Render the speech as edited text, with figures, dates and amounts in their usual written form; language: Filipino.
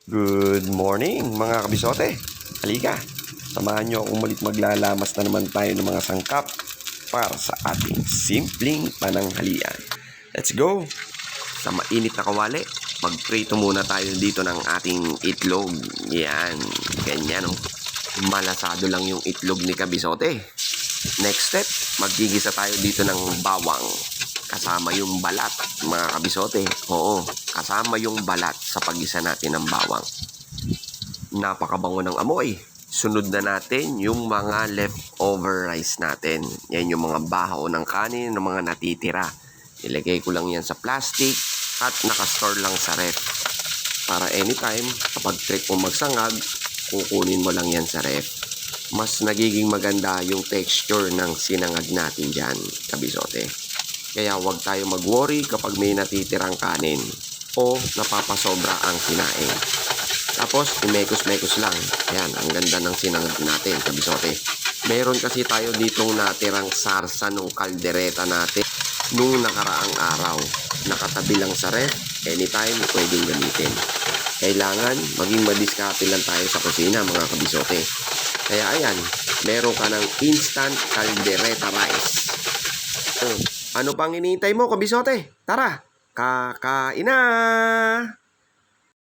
Good morning mga kabisote. Halika, samahan nyo akong mulit maglalamas na naman tayo ng mga sangkap para sa ating simpleng pananghalian. Let's go! Sa mainit na kawali, magprito muna tayo dito ng ating itlog. Yan, ganyan oh. Malasado lang yung itlog ni kabisote. Next step, maggigisa tayo dito ng bawang. Kasama yung balat, mga kabisote. Oo, kasama yung balat sa paggisa natin ng bawang. Napakabango ng amoy. Sunod na natin yung mga leftover rice natin. Yan yung mga baho ng kanin, ng mga natitira. Ilagay ko lang yan sa plastic at nakastore lang sa ref. Para anytime, kapag trip mo magsangag, kukunin mo lang yan sa ref. Mas nagiging maganda yung texture ng sinangag natin dyan, kabisote. Kaya huwag tayo mag-worry kapag may natitirang kanin o napapasobra ang kinain. Tapos, imekos-mekos lang. Ayan, ang ganda ng sinangag natin, kabisote. Meron kasi tayo ditong natirang sarsa ng kaldereta natin nung nakaraang araw. Nakatabi lang sa ref, anytime pwedeng gamitin. Kailangan maging madiskarte lang tayo sa kusina, mga kabisote. Kaya ayan, meron ka ng instant caldereta rice. Ano pang hinihintay mo, kabisote? Tara, kakain na!